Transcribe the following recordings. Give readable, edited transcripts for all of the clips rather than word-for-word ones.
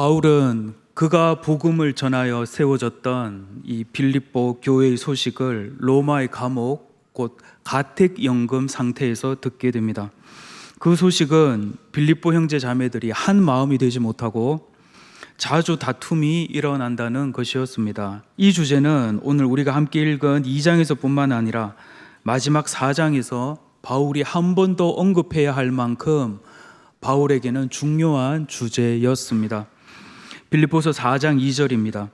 바울은 그가 복음을 전하여 세워졌던 이 빌립보 교회의 소식을 로마의 감옥 곧 가택연금 상태에서 듣게 됩니다. 그 소식은 빌립보 형제 자매들이 한 마음이 되지 못하고 자주 다툼이 일어난다는 것이었습니다. 이 주제는 오늘 우리가 함께 읽은 2장에서 뿐만 아니라 마지막 4장에서 바울이 한 번 더 언급해야 할 만큼 바울에게는 중요한 주제였습니다. 빌립보서 4장 2절입니다.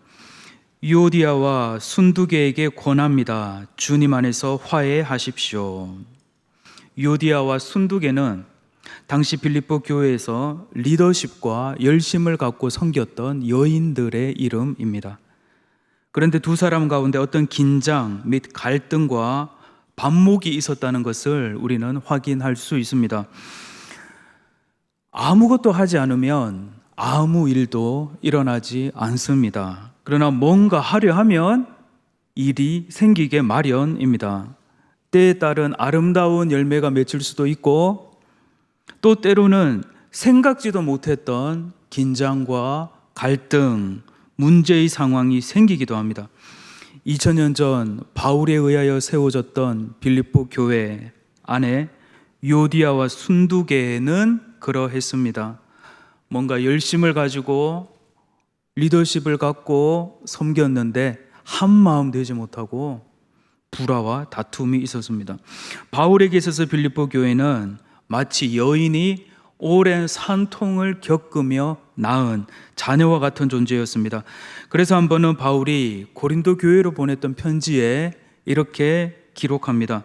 유오디아와 순두계에게 권합니다. 주님 안에서 화해하십시오. 유오디아와 순두계는 당시 빌립보 교회에서 리더십과 열심을 갖고 섬겼던 여인들의 이름입니다. 그런데 두 사람 가운데 어떤 긴장 및 갈등과 반목이 있었다는 것을 우리는 확인할 수 있습니다. 아무것도 하지 않으면 아무 일도 일어나지 않습니다. 그러나 뭔가 하려 하면 일이 생기게 마련입니다. 때에 따른 아름다운 열매가 맺힐 수도 있고 또 때로는 생각지도 못했던 긴장과 갈등, 문제의 상황이 생기기도 합니다. 2000년 전 바울에 의하여 세워졌던 빌립보 교회 안에 유오디아와 순두계는 그러했습니다. 뭔가 열심을 가지고 리더십을 갖고 섬겼는데 한 마음 되지 못하고 불화와 다툼이 있었습니다. 바울에게 있어서 빌립보 교회는 마치 여인이 오랜 산통을 겪으며 낳은 자녀와 같은 존재였습니다. 그래서 한 번은 바울이 고린도 교회로 보냈던 편지에 이렇게 기록합니다.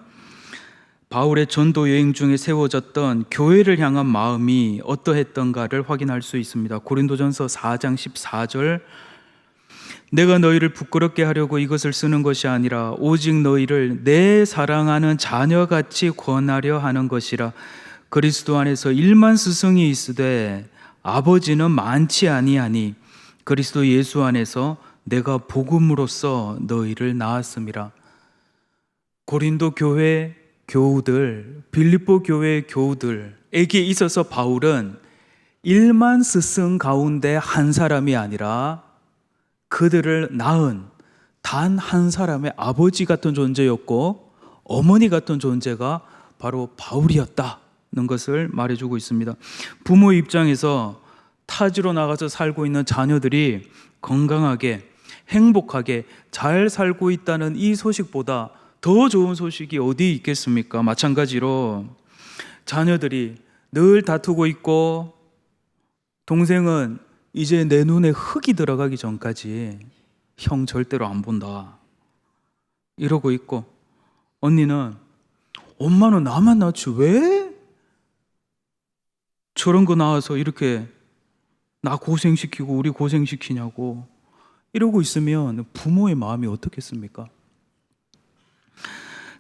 바울의 전도 여행 중에 세워졌던 교회를 향한 마음이 어떠했던가를 확인할 수 있습니다. 고린도전서 4장 14절, 내가 너희를 부끄럽게 하려고 이것을 쓰는 것이 아니라 오직 너희를 내 사랑하는 자녀같이 권하려 하는 것이라. 그리스도 안에서 1만 스승이 있으되 아버지는 많지 아니하니 그리스도 예수 안에서 내가 복음으로써 너희를 낳았음이라. 고린도 교회 교우들, 빌립보 교회 교우들에게 있어서 바울은 1만 스승 가운데 한 사람이 아니라 그들을 낳은 단 한 사람의 아버지 같은 존재였고 어머니 같은 존재가 바로 바울이었다는 것을 말해주고 있습니다. 부모의 입장에서 타지로 나가서 살고 있는 자녀들이 건강하게 행복하게 잘 살고 있다는 이 소식보다 더 좋은 소식이 어디 있겠습니까? 마찬가지로 자녀들이 늘 다투고 있고 동생은 이제 내 눈에 흙이 들어가기 전까지 형 절대로 안 본다 이러고 있고, 언니는 엄마는 나만 낳지 왜 저런 거 낳아서 이렇게 나 고생시키고 우리 고생시키냐고 이러고 있으면 부모의 마음이 어떻겠습니까?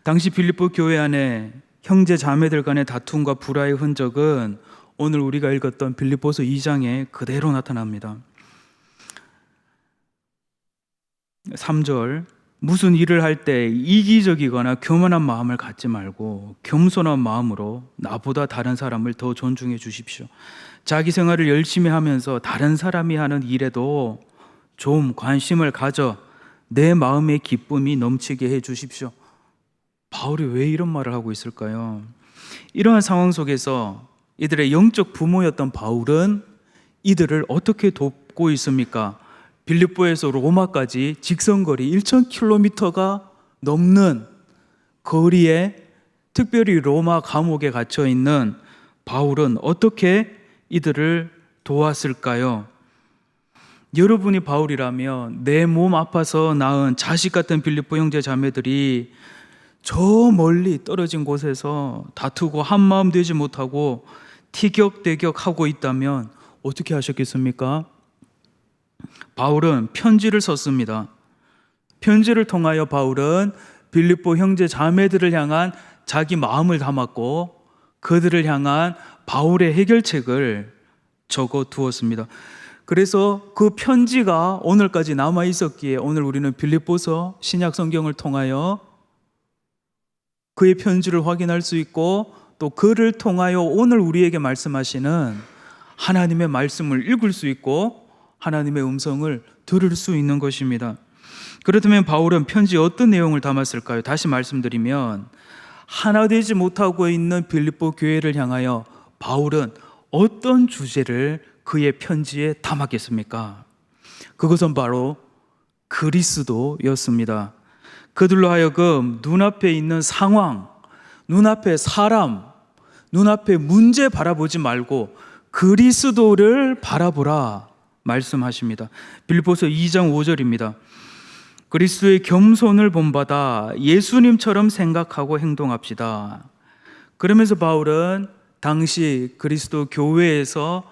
당시 빌립보 교회 안에 형제 자매들 간의 다툼과 불화의 흔적은 오늘 우리가 읽었던 빌립보서 2장에 그대로 나타납니다. 3절, 무슨 일을 할 때 이기적이거나 교만한 마음을 갖지 말고 겸손한 마음으로 나보다 다른 사람을 더 존중해 주십시오. 자기 생활을 열심히 하면서 다른 사람이 하는 일에도 좀 관심을 가져 내 마음의 기쁨이 넘치게 해 주십시오. 바울이 왜 이런 말을 하고 있을까요? 이러한 상황 속에서 이들의 영적 부모였던 바울은 이들을 어떻게 돕고 있습니까? 빌립보에서 로마까지 직선거리 1000km가 넘는 거리에 특별히 로마 감옥에 갇혀 있는 바울은 어떻게 이들을 도왔을까요? 여러분이 바울이라면 내 몸 아파서 낳은 자식 같은 빌립보 형제 자매들이 저 멀리 떨어진 곳에서 다투고 한마음 되지 못하고 티격태격하고 있다면 어떻게 하셨겠습니까? 바울은 편지를 썼습니다. 편지를 통하여 바울은 빌립보 형제 자매들을 향한 자기 마음을 담았고 그들을 향한 바울의 해결책을 적어 두었습니다. 그래서 그 편지가 오늘까지 남아 있었기에 오늘 우리는 빌립보서 신약 성경을 통하여 그의 편지를 확인할 수 있고 또 그를 통하여 오늘 우리에게 말씀하시는 하나님의 말씀을 읽을 수 있고 하나님의 음성을 들을 수 있는 것입니다. 그렇다면 바울은 편지에 어떤 내용을 담았을까요? 다시 말씀드리면 하나 되지 못하고 있는 빌립보 교회를 향하여 바울은 어떤 주제를 그의 편지에 담았겠습니까? 그것은 바로 그리스도였습니다. 그들로 하여금 눈앞에 있는 상황, 눈앞에 사람, 눈앞에 문제 바라보지 말고 그리스도를 바라보라 말씀하십니다. 빌립보서 2장 5절입니다. 그리스도의 겸손을 본받아 예수님처럼 생각하고 행동합시다. 그러면서 바울은 당시 그리스도 교회에서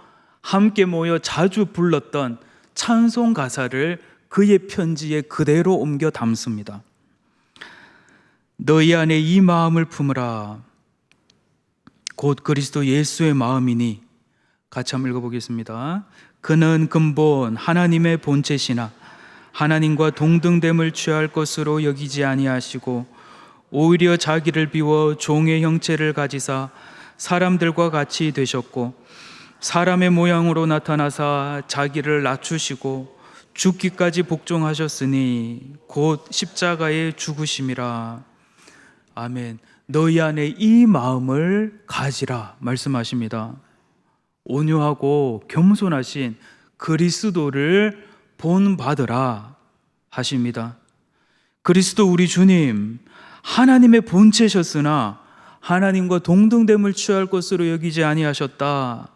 함께 모여 자주 불렀던 찬송 가사를 그의 편지에 그대로 옮겨 담습니다. 너희 안에 이 마음을 품으라. 곧 그리스도 예수의 마음이니. 같이 한번 읽어보겠습니다. 그는 근본 하나님의 본체시나 하나님과 동등됨을 취할 것으로 여기지 아니하시고 오히려 자기를 비워 종의 형체를 가지사 사람들과 같이 되셨고 사람의 모양으로 나타나사 자기를 낮추시고 죽기까지 복종하셨으니 곧 십자가에 죽으심이라. 아멘. 너희 안에 이 마음을 가지라 말씀하십니다. 온유하고 겸손하신 그리스도를 본받으라 하십니다. 그리스도 우리 주님 하나님의 본체셨으나 하나님과 동등됨을 취할 것으로 여기지 아니하셨다.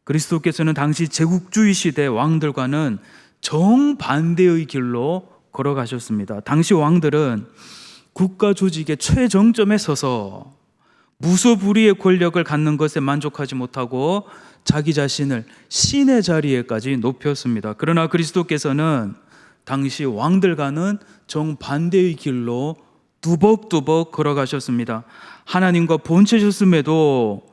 그리스도께서는 당시 제국주의 시대 왕들과는 정반대의 길로 걸어가셨습니다. 당시 왕들은 국가 조직의 최정점에 서서 무소불위의 권력을 갖는 것에 만족하지 못하고 자기 자신을 신의 자리에까지 높였습니다. 그러나 그리스도께서는 당시 왕들과는 정반대의 길로 뚜벅뚜벅 걸어가셨습니다. 하나님과 본체셨음에도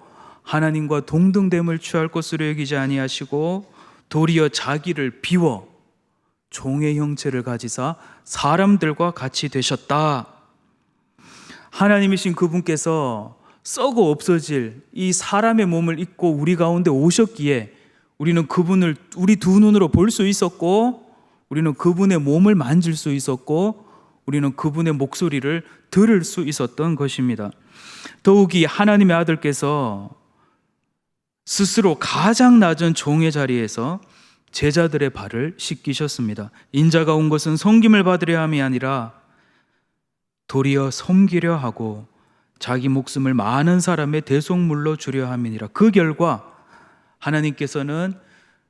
하나님과 동등됨을 취할 것으로 여기지 아니하시고 도리어 자기를 비워 종의 형체를 가지사 사람들과 같이 되셨다. 하나님이신 그분께서 썩어 없어질 이 사람의 몸을 입고 우리 가운데 오셨기에 우리는 그분을 우리 두 눈으로 볼 수 있었고, 우리는 그분의 몸을 만질 수 있었고, 우리는 그분의 목소리를 들을 수 있었던 것입니다. 더욱이 하나님의 아들께서 스스로 가장 낮은 종의 자리에서 제자들의 발을 씻기셨습니다. 인자가 온 것은 섬김을 받으려 함이 아니라 도리어 섬기려 하고 자기 목숨을 많은 사람의 대속물로 주려 함이니라. 그 결과 하나님께서는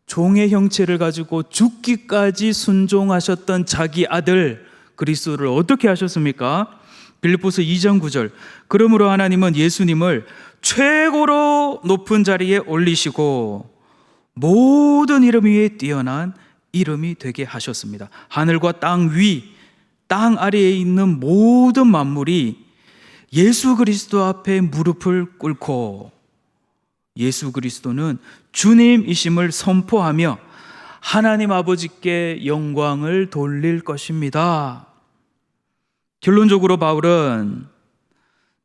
종의 형체를 가지고 죽기까지 순종하셨던 자기 아들 그리스도를 어떻게 하셨습니까? 빌립보서 2장 9절. 그러므로 하나님은 예수님을 최고로 높은 자리에 올리시고 모든 이름 위에 뛰어난 이름이 되게 하셨습니다. 하늘과 땅 위, 땅 아래에 있는 모든 만물이 예수 그리스도 앞에 무릎을 꿇고 예수 그리스도는 주님이심을 선포하며 하나님 아버지께 영광을 돌릴 것입니다. 결론적으로 바울은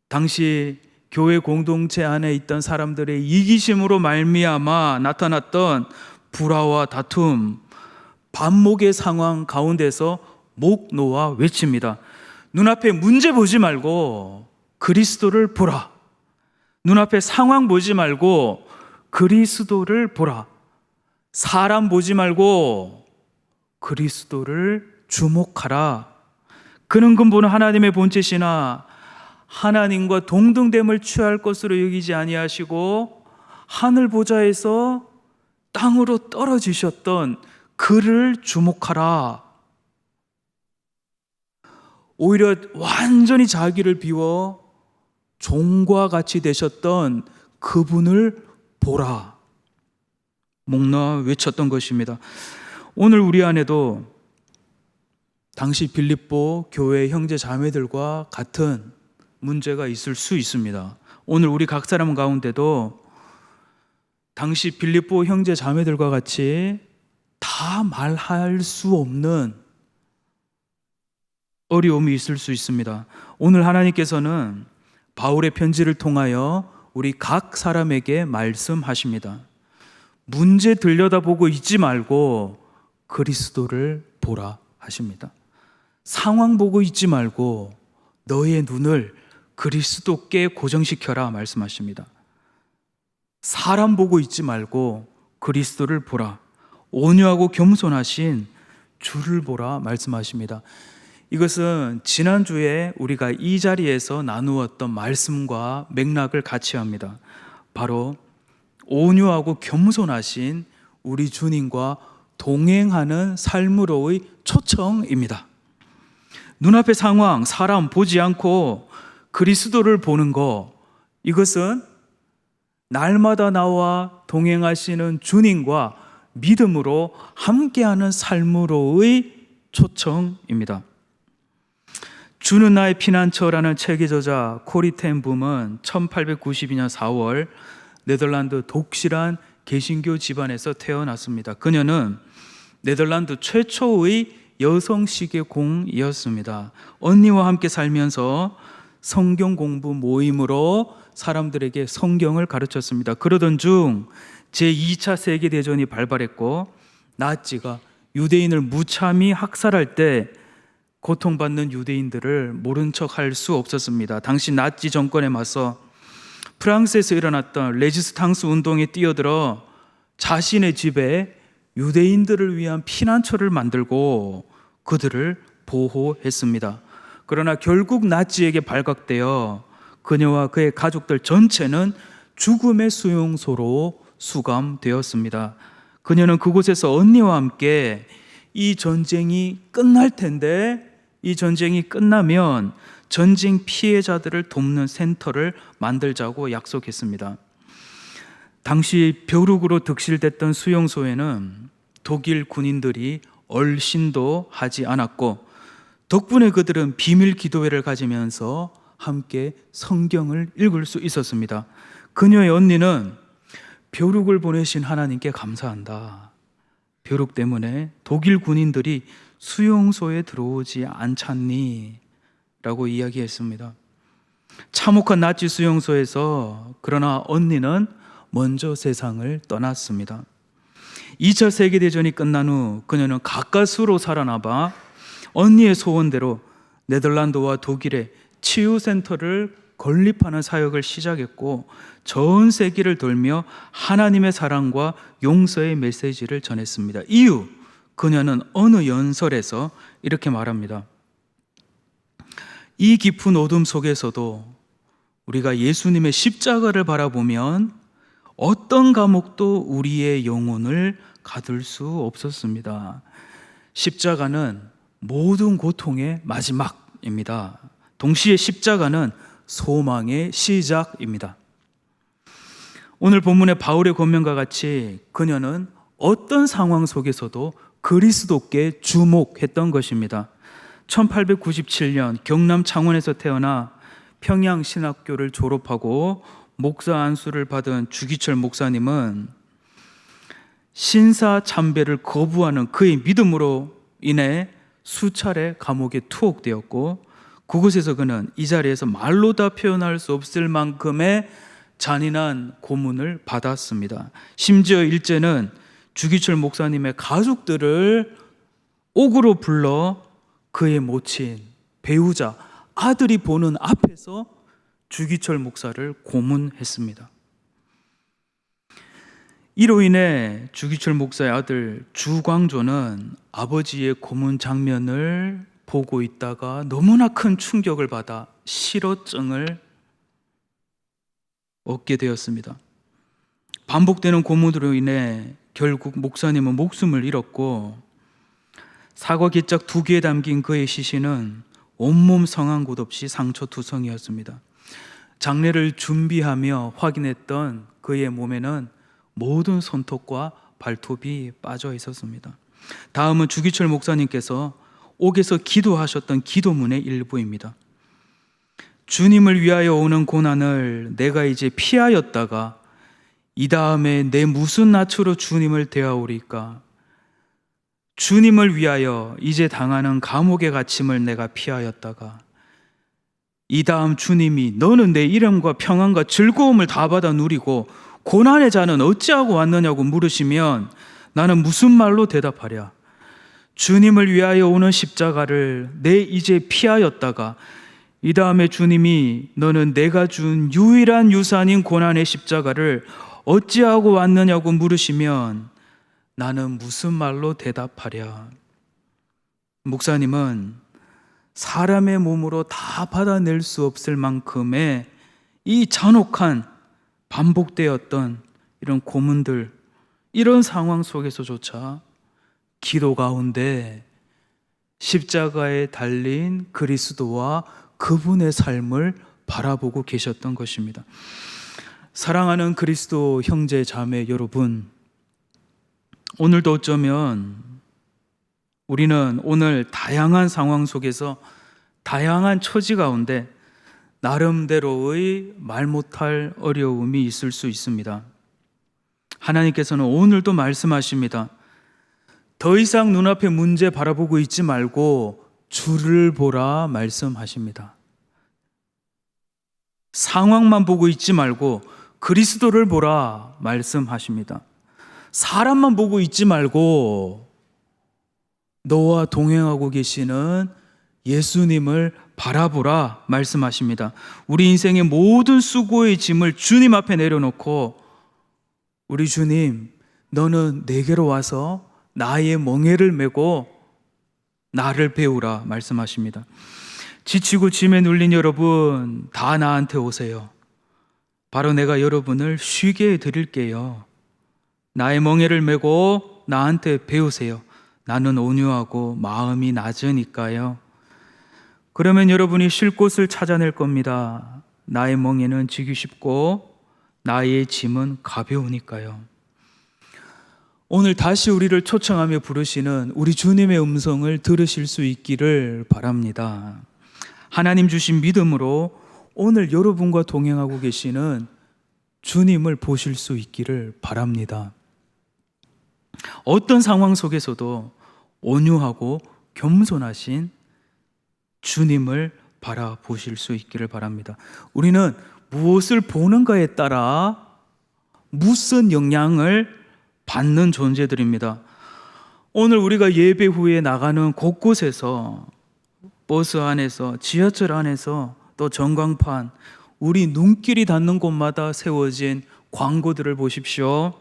당시 교회 공동체 안에 있던 사람들의 이기심으로 말미암아 나타났던 불화와 다툼, 반목의 상황 가운데서 목 놓아 외칩니다. 눈앞에 문제 보지 말고 그리스도를 보라. 눈앞에 상황 보지 말고 그리스도를 보라. 사람 보지 말고 그리스도를 주목하라. 그는 근본은 하나님의 본체시나 하나님과 동등됨을 취할 것으로 여기지 아니하시고 하늘 보좌에서 땅으로 떨어지셨던 그를 주목하라. 오히려 완전히 자기를 비워 종과 같이 되셨던 그분을 보라. 목 놓아 외쳤던 것입니다. 오늘 우리 안에도 당시 빌립보 교회 형제 자매들과 같은 문제가 있을 수 있습니다. 오늘 우리 각 사람 가운데도 당시 빌립보 형제 자매들과 같이 다 말할 수 없는 어려움이 있을 수 있습니다. 오늘 하나님께서는 바울의 편지를 통하여 우리 각 사람에게 말씀하십니다. 문제 들여다보고 있지 말고 그리스도를 보라 하십니다. 상황 보고 있지 말고 너의 눈을 그리스도께 고정시켜라 말씀하십니다. 사람 보고 있지 말고 그리스도를 보라. 온유하고 겸손하신 주를 보라 말씀하십니다. 이것은 지난주에 우리가 이 자리에서 나누었던 말씀과 맥락을 같이 합니다. 바로 온유하고 겸손하신 우리 주님과 동행하는 삶으로의 초청입니다. 눈앞의 상황, 사람 보지 않고 그리스도를 보는 것, 이것은 날마다 나와 동행하시는 주님과 믿음으로 함께하는 삶으로의 초청입니다. 주는 나의 피난처라는 책의 저자 코리 텐 붐은 1892년 4월 네덜란드 독실한 개신교 집안에서 태어났습니다. 그녀는 네덜란드 최초의 여성 시계공이었습니다. 언니와 함께 살면서 성경 공부 모임으로 사람들에게 성경을 가르쳤습니다. 그러던 중 제2차 세계대전이 발발했고 나치가 유대인을 무참히 학살할 때 고통받는 유대인들을 모른 척 할 수 없었습니다. 당시 나치 정권에 맞서 프랑스에서 일어났던 레지스탕스 운동에 뛰어들어 자신의 집에 유대인들을 위한 피난처를 만들고 그들을 보호했습니다. 그러나 결국 나치에게 발각되어 그녀와 그의 가족들 전체는 죽음의 수용소로 수감되었습니다. 그녀는 그곳에서 언니와 함께 이 전쟁이 끝날 텐데, 이 전쟁이 끝나면 전쟁 피해자들을 돕는 센터를 만들자고 약속했습니다. 당시 벼룩으로 득실됐던 수용소에는 독일 군인들이 얼씬도 하지 않았고 덕분에 그들은 비밀 기도회를 가지면서 함께 성경을 읽을 수 있었습니다. 그녀의 언니는 벼룩을 보내신 하나님께 감사한다. 벼룩 때문에 독일 군인들이 수용소에 들어오지 않잖니? 라고 이야기했습니다. 참혹한 나치 수용소에서 그러나 언니는 먼저 세상을 떠났습니다. 2차 세계대전이 끝난 후 그녀는 가까스로 살아나봐 언니의 소원대로 네덜란드와 독일의 치유센터를 건립하는 사역을 시작했고 전 세계를 돌며 하나님의 사랑과 용서의 메시지를 전했습니다. 이후 그녀는 어느 연설에서 이렇게 말합니다. 이 깊은 어둠 속에서도 우리가 예수님의 십자가를 바라보면 어떤 감옥도 우리의 영혼을 가둘 수 없었습니다. 십자가는 모든 고통의 마지막입니다. 동시에 십자가는 소망의 시작입니다. 오늘 본문의 바울의 권면과 같이 그녀는 어떤 상황 속에서도 그리스도께 주목했던 것입니다. 1897년 경남 창원에서 태어나 평양신학교를 졸업하고 목사 안수를 받은 주기철 목사님은 신사 참배를 거부하는 그의 믿음으로 인해 수차례 감옥에 투옥되었고 그곳에서 그는 이 자리에서 말로 다 표현할 수 없을 만큼의 잔인한 고문을 받았습니다. 심지어 일제는 주기철 목사님의 가족들을 옥으로 불러 그의 모친, 배우자, 아들이 보는 앞에서 주기철 목사를 고문했습니다. 이로 인해 주기철 목사의 아들 주광조는 아버지의 고문 장면을 보고 있다가 너무나 큰 충격을 받아 실어증을 얻게 되었습니다. 반복되는 고문으로 인해 결국 목사님은 목숨을 잃었고 사과 기짝 2개에 담긴 그의 시신은 온몸 성한 곳 없이 상처투성이었습니다. 장례를 준비하며 확인했던 그의 몸에는 모든 손톱과 발톱이 빠져 있었습니다. 다음은 주기철 목사님께서 옥에서 기도하셨던 기도문의 일부입니다. 주님을 위하여 오는 고난을 내가 이제 피하였다가 이 다음에 내 무슨 낯으로 주님을 대하오리까? 주님을 위하여 이제 당하는 감옥의 갇힘을 내가 피하였다가 이 다음 주님이 너는 내 이름과 평안과 즐거움을 다 받아 누리고 고난의 자는 어찌하고 왔느냐고 물으시면 나는 무슨 말로 대답하랴? 주님을 위하여 오는 십자가를 내 이제 피하였다가 이 다음에 주님이 너는 내가 준 유일한 유산인 고난의 십자가를 어찌하고 왔느냐고 물으시면 나는 무슨 말로 대답하랴? 목사님은 사람의 몸으로 다 받아낼 수 없을 만큼의 이 잔혹한 반복되었던 이런 고문들, 이런 상황 속에서조차 기도 가운데 십자가에 달린 그리스도와 그분의 삶을 바라보고 계셨던 것입니다. 사랑하는 그리스도 형제 자매 여러분, 오늘도 어쩌면 우리는 오늘 다양한 상황 속에서 다양한 처지 가운데 나름대로의 말 못할 어려움이 있을 수 있습니다. 하나님께서는 오늘도 말씀하십니다. 더 이상 눈앞에 문제 바라보고 있지 말고 주를 보라 말씀하십니다. 상황만 보고 있지 말고 그리스도를 보라 말씀하십니다. 사람만 보고 있지 말고 너와 동행하고 계시는 예수님을 바라보라 말씀하십니다. 우리 인생의 모든 수고의 짐을 주님 앞에 내려놓고 우리 주님, 너는 내게로 와서 나의 멍에를 메고 나를 배우라 말씀하십니다. 지치고 짐에 눌린 여러분, 다 나한테 오세요. 바로 내가 여러분을 쉬게 해드릴게요. 나의 멍에를 메고 나한테 배우세요. 나는 온유하고 마음이 낮으니까요. 그러면 여러분이 쉴 곳을 찾아낼 겁니다. 나의 멍에는 지기 쉽고 나의 짐은 가벼우니까요. 오늘 다시 우리를 초청하며 부르시는 우리 주님의 음성을 들으실 수 있기를 바랍니다. 하나님 주신 믿음으로 오늘 여러분과 동행하고 계시는 주님을 보실 수 있기를 바랍니다. 어떤 상황 속에서도 온유하고 겸손하신 주님을 바라보실 수 있기를 바랍니다. 우리는 무엇을 보는가에 따라 무슨 영향을 받는 존재들입니다. 오늘 우리가 예배 후에 나가는 곳곳에서, 버스 안에서, 지하철 안에서, 또 전광판, 우리 눈길이 닿는 곳마다 세워진 광고들을 보십시오.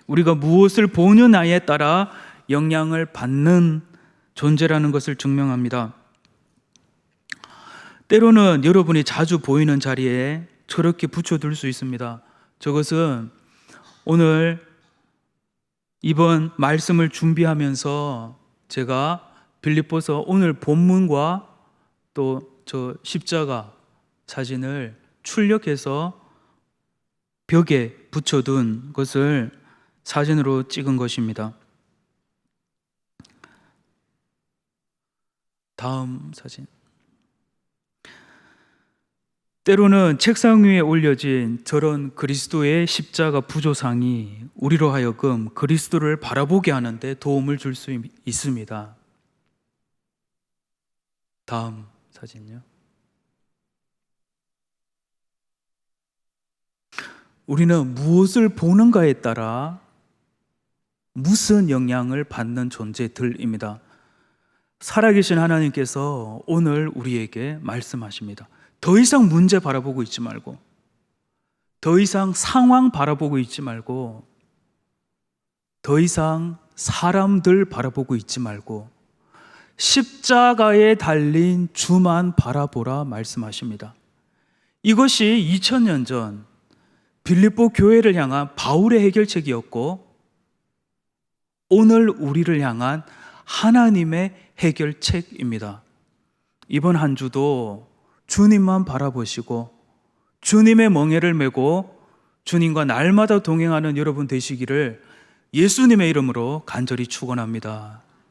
우리가 무엇을 보느냐에 따라 영향을 받는 존재라는 것을 증명합니다. 때로는 여러분이 자주 보이는 자리에 저렇게 붙여둘 수 있습니다. 저것은 오늘 이번 말씀을 준비하면서 제가 빌립보서 오늘 본문과 또 저 십자가 사진을 출력해서 벽에 붙여둔 것을 사진으로 찍은 것입니다. 다음 사진. 때로는 책상 위에 올려진 저런 그리스도의 십자가 부조상이 우리로 하여금 그리스도를 바라보게 하는데 도움을 줄 수 있습니다. 다음 사진요. 우리는 무엇을 보는가에 따라 무슨 영향을 받는 존재들입니다. 살아계신 하나님께서 오늘 우리에게 말씀하십니다. 더 이상 문제 바라보고 있지 말고, 더 이상 상황 바라보고 있지 말고, 더 이상 사람들 바라보고 있지 말고 십자가에 달린 주만 바라보라 말씀하십니다. 이것이 2000년 전 빌립보 교회를 향한 바울의 해결책이었고 오늘 우리를 향한 하나님의 해결책입니다. 이번 한 주도 주님만 바라보시고 주님의 멍에를 메고 주님과 날마다 동행하는 여러분 되시기를 예수님의 이름으로 간절히 축원합니다.